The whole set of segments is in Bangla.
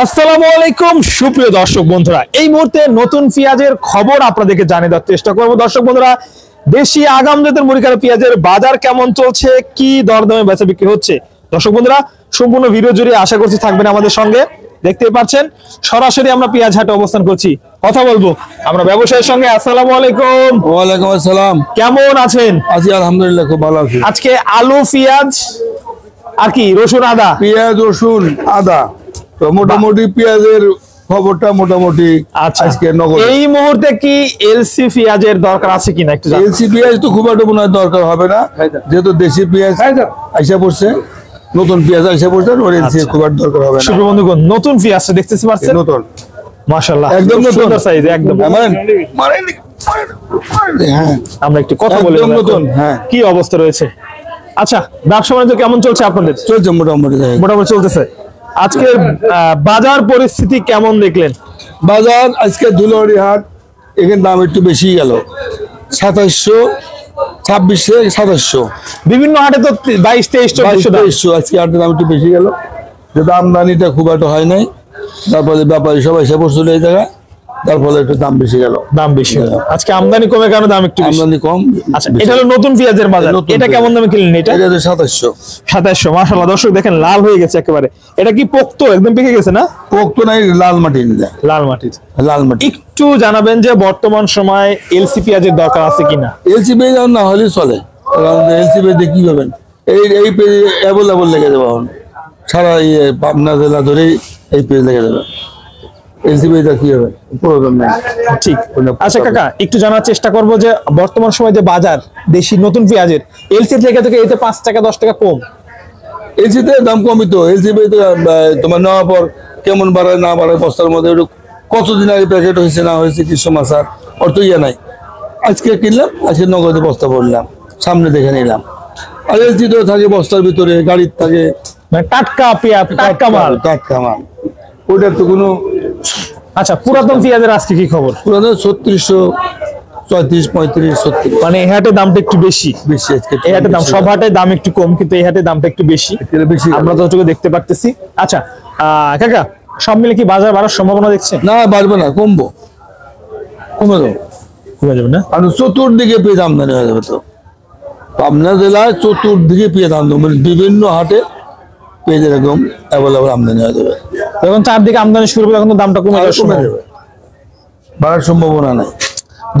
আসসালামু আলাইকুম সুপ্রিয় দর্শক বন্ধুরা, এই মুহূর্তে নতুন পেঁয়াজের খবর আপনাদেরকে জানিয়ে দেওয়ার চেষ্টা করব। দর্শক বন্ধুরা, দেশি আগাম জাতের মুড়িকাটা পেঁয়াজের বাজার কেমন চলছে, কি দরদামে বেচা বিক্রি হচ্ছে, দর্শক বন্ধুরা সম্পূর্ণ ভিডিও জুড়ে আশা করছি থাকবেন আমাদের সঙ্গে। দেখতেই পাচ্ছেন সরাসরি আমরা পেঁয়াজ হাটে অবস্থান করছি, কথা বলবো আমরা ব্যবসায়ীর সঙ্গে। আসসালামু আলাইকুম। ওয়ালাইকুম আসসালাম। কেমন আছেন? আছি আলহামদুলিল্লাহ, খুব ভালো আছি। আজকে আলু, পেঁয়াজ আর কি রসুন, আদা, পেঁয়াজ, রসুন, আদা, তো মোটামুটি পেঁয়াজের খবরটা মোটামুটি আজকে নগদ। এই মুহূর্তে কি এলসি পেঁয়াজের দরকার আছে কিনা একটু জানান। এলসি পেঁয়াজ তো খুব একটা মনে হয় দরকার হবে না, যেহেতু দেশি পেঁয়াজ আইসা পড়ছে, নতুন পেঁয়াজ আইসা পড়ছে, ওর এলসি খুব একটা দরকার হবে না। শুভ বন্ধুগণ, নতুন পেঁয়াজটা দেখতেছি পাচ্ছেন, নতুন মাশাআল্লাহ, একদম নতুন সাইজ, একদম। হ্যাঁ, আমরা একটু কথা বলি নতুন। হ্যাঁ, কি অবস্থা রয়েছে? আচ্ছা, ব্যবসা বাণিজ্য কেমন চলছে আপনাদের? চলছে মোটামুটি, মোটামুটি চলতেছে। আজকের বাজার পরিস্থিতি কেমন দেখলেন? বাজার আজকে ধুলাবাড়ি হাট, এখানে দাম একটু বেশি গেল, 2700, 2600, 2700। বিভিন্ন হাটে তো 22-23 আজকে হাটের দাম একটু বেশি গেল, যেহেতু আমদানিটা খুব একটা হয় নাই, তারপরে ব্যাপারী সবাই এসে পড়ছিল এই জায়গায়, তার ফলে একটু দাম বেশি গেল। দাম বেশি হলো আজকে, আমদানি কমে কেন দাম একটু বেশি? আমদানি কম। আচ্ছা, এটা হলো নতুন পেঁয়াজের বাজার। এটা কেমন দামে কিনলেন? এটা 2700। 2700, মাশাআল্লাহ। দর্শক দেখেন লাল হয়ে গেছে একেবারে। এটা কি পোক্ত, একদম পেকে গেছে না? পোক্ত নাই, লাল মাটি, লাল মাটির। লাল মাটি। একটু জানাবেন যে বর্তমান সময় এলসি পেঁয়াজের দরকার আছে কিনা? এলসি পেঁয়াজ না হলে চলে, কারণ এলসি পেঁয়াজ কি পাবেন, এই পেঁয়াজ অ্যাভেলেবল লেগে যাবে এখন, সারা পাবনা জেলা ধরে এই পেঁয়াজ লেগে যাবে। এলসি পেঁয়াজ কি হবে, প্রয়োজন নেই। ঠিক। আচ্ছা কাকা, একটু জানার চেষ্টা করবো যে বর্তমান সময় যে বাজার দেশি নতুন পেঁয়াজের এলসি থেকে এতে 5 টাকা 10 টাকা কম। এলসিতে দাম কমই তো, এলসি তোমার নেওয়ার পর কেমন বাড়ায় না বাড়ায়, বস্তার মধ্যে কতদিন আগে প্যাকেট হয়েছে না হয়েছে কি সমাচার, ওর তো ইয়ে নাই। আজকে কিনলাম, আজকে নগদে বস্তা ভরলাম, সামনে দেখে নিলাম। আর এলসি তো থাকে বস্তার ভিতরে, গাড়ির থাকে, মানে টাটকা পেঁয়াজ, টাটকা মাল। টাটকা মাল, ওইটার তো কোনো। আচ্ছা, পুরাতন পেঁয়াজের আজকে কি খবর? পুরাতন 3600, 34, 35, 70। মানে এই হাটে দামটা একটু বেশি। বেশি আজকে, এই হাটে দাম, সব হাটে দাম একটু কম, কিন্তু এই হাটে দামটা একটু বেশি, আমরা তো দেখতে পারতেছি। আচ্ছা কাকা, সব মিলে কি বাজার বাড়ার সম্ভাবনা দেখছেন? না, বাড়বে না, কমবো, কমে যাবো, কমে যাবে না? আর চতুর্দিকে পেঁয়াজ আমদানি হয়ে যাবে। তো পাবনা জেলায় চতুর্দিকে পেঁয়াজ আমদানি, মানে বিভিন্ন হাটে পেঁয়াজ এরকম অ্যাভেলেবল আমদানি হয়ে যাবে। যখন চারদিকে আমদানি শুরু হবে তখন তো দামটা কমে যাবে, বাড়ার সম্ভাবনা নাই।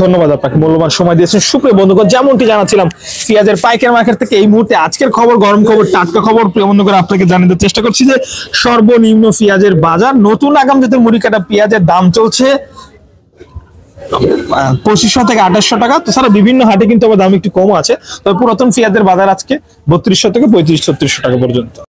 ধন্যবাদ আপনাকে, মূল্যবান সময় দিয়েছেন। সুপ্রিয় বন্ধুগণ, যেমনটি জানাচ্ছিলাম পেঁয়াজের পাইকারি মার্কেট থেকে এই মুহূর্তে আজকের খবর, গরম খবর, টাটকা খবর প্রিয় বন্ধুগণ আপনাকে জানিয়ে দেওয়ার চেষ্টা করছি যে সর্বনিম্ন পেঁয়াজের বাজার, নতুন আগাম জাতের মুড়ি কাটা পেঁয়াজের দাম চলছে 2500 থেকে 2800 টাকা। তাছাড়া বিভিন্ন হাটে কিন্তু আবার দাম একটু কম আছে, তবে পুরাতন পেঁয়াজের বাজার আজকে 3200 থেকে 3500-3600 টাকা পর্যন্ত।